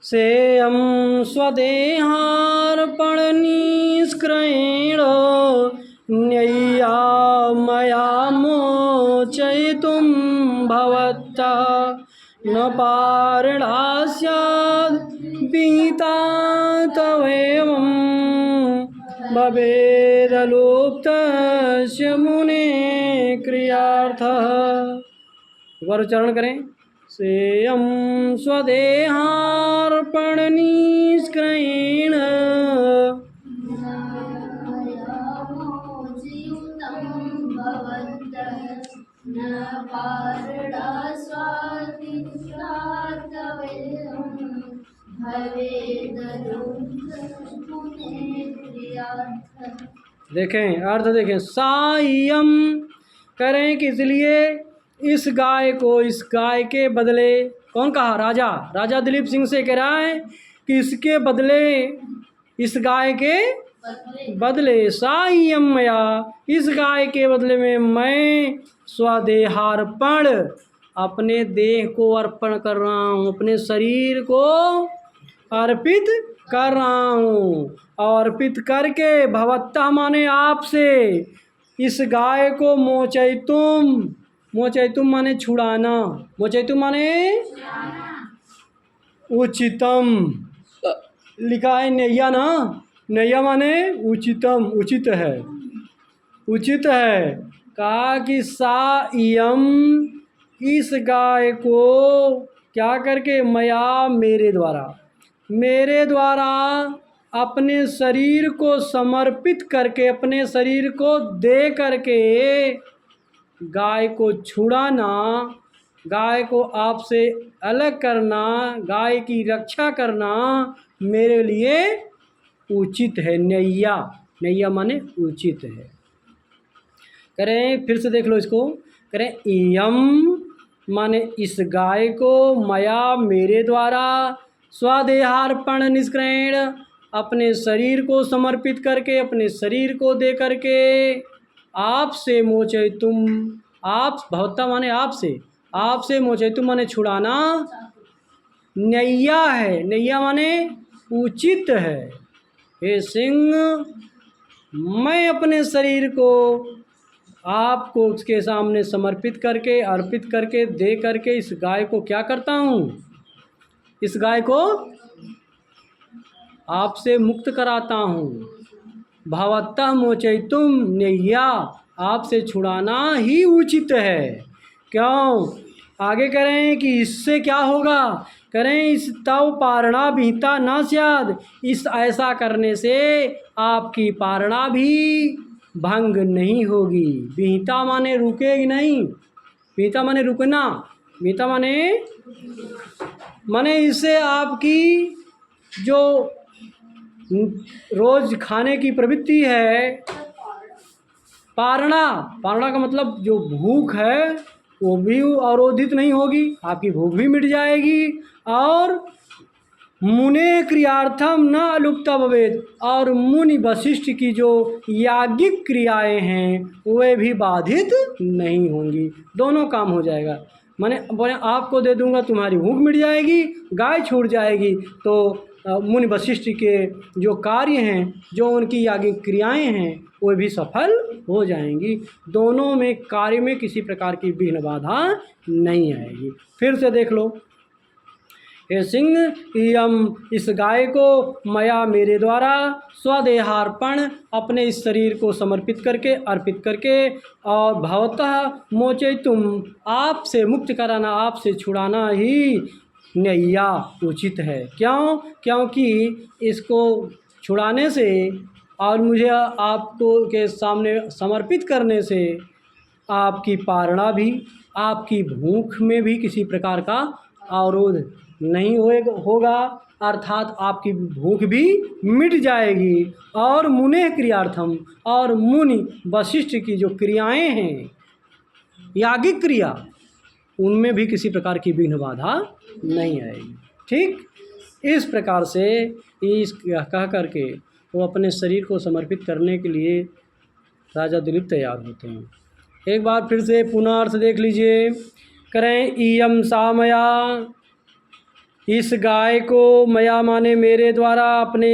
सेयं स्वदेहार्पणनिष्क्रियेण न्यय्या मया मोचयितुं भवतः न पारणा स्याद् विहिता तवेवं भवेदलुप्तस्य मुने क्रियार्थः। एक बार उच्चारण करें। सेयं स्वदेहार्पणनिष्क्रियेण देखें अर्थ देखें। सायं करें किस लिए? इस गाय को, इस गाय के बदले, कौन कहा? राजा। राजा दिलीप सिंह से कह रहा है कि इसके बदले, इस गाय के बदले, सायं मया, इस गाय के बदले में मैं स्वदेहार्पण, अपने देह को अर्पण कर रहा हूँ, अपने शरीर को अर्पित कर रहा हूँ। और अर्पित करके भवत्ता माने आपसे, इस गाय को मोचयितुम, मोचयितुम माने छुड़ाना, मोचयितुम माने उचितम, लिखा है नैया ना, नैया माने उचितम, उचित है, उचित है। कहा कि सायं, इस गाय को क्या करके, मया मेरे द्वारा, मेरे द्वारा अपने शरीर को समर्पित करके, अपने शरीर को दे करके गाय को छुड़ाना, गाय को आपसे अलग करना, गाय की रक्षा करना मेरे लिए उचित है। नैया, नैया माने उचित है। करें फिर से देख लो इसको। करें इयम माने इस गाय को, मया मेरे द्वारा, स्वदेहार्पण निष्क्रियेण अपने शरीर को समर्पित करके, अपने शरीर को दे करके, आपसे मोचयितुम, आप भवत्ता माने आपसे, आपसे मोचयितुम माने छुड़ाना, नैया है, नैया माने उचित है। हे सिंह, मैं अपने शरीर को आपको उसके सामने समर्पित करके, अर्पित करके, दे करके इस गाय को क्या करता हूँ? इस गाय को आपसे मुक्त कराता हूँ। भवत्तः मोचयितुम नैया, आपसे छुड़ाना ही उचित है। क्यों? आगे करें कि इससे क्या होगा? करें इस तव पारणा विहिता न स्याद, इस ऐसा करने से आपकी पारणा भी भंग नहीं होगी। विहिता माने रुकेगी नहीं, विहिता माने रुकना, विहिता माने इससे आपकी जो रोज खाने की प्रवृत्ति है, पारणा, पारणा का मतलब जो भूख है वो भी अवरोधित नहीं होगी, आपकी भूख भी मिट जाएगी। और मुने क्रियार्थम न अलुप्ता भवेद, और मुनि वशिष्ठ की जो याज्ञिक क्रियाएं हैं वे भी बाधित नहीं होंगी। दोनों काम हो जाएगा। मैंने आपको दे दूंगा, तुम्हारी भूख मिट जाएगी, गाय छूट जाएगी, तो मुनि वशिष्ठ के जो कार्य हैं, जो उनकी याज्ञिक क्रियाएं हैं वो भी सफल हो जाएंगी। दोनों में कार्य में किसी प्रकार की विघ्न बाधा नहीं आएगी। फिर से देख लो। हे सिंह, इयम, इस गाय को मया मेरे द्वारा, स्वदेहार्पण अपने इस शरीर को समर्पित करके, अर्पित करके, और भवतः मोचयितुम आपसे मुक्त कराना, आपसे छुड़ाना ही नैया उचित है। क्यों? क्योंकि इसको छुड़ाने से और मुझे आपको के सामने समर्पित करने से आपकी पारणा भी, आपकी भूख में भी किसी प्रकार का अवरोध नहीं होगा, अर्थात आपकी भूख भी मिट जाएगी। और मुने क्रियार्थम, और मुनि वशिष्ठ की जो क्रियाएं हैं, याज्ञिक क्रिया, उनमें भी किसी प्रकार की विघ्न बाधा नहीं आएगी। ठीक इस प्रकार से इस कह करके वो अपने शरीर को समर्पित करने के लिए राजा दिलीप तैयार होते हैं। एक बार फिर से पुनः अर्थ देख लीजिए। करें इयम सामया, इस गाय को मया माने मेरे द्वारा अपने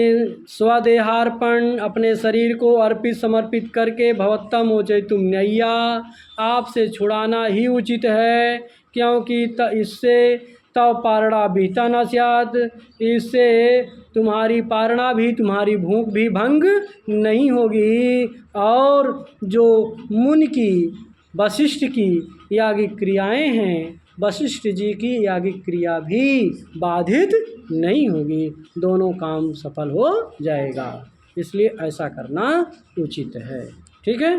स्वदेहार्पण अपने शरीर को अर्पित समर्पित करके भवत्तम मोचयितुम न्यय्या आपसे छुड़ाना ही उचित है, क्योंकि इससे तव पारणा बीता न स्यात्, इससे तुम्हारी पारणा भी तुम्हारी भूख भी भंग नहीं होगी। और जो मुनि की वशिष्ठ की यागिक क्रियाएं हैं, वशिष्ठ जी की यागिक क्रिया भी बाधित नहीं होगी, दोनों काम सफल हो जाएगा। इसलिए ऐसा करना उचित है। ठीक है।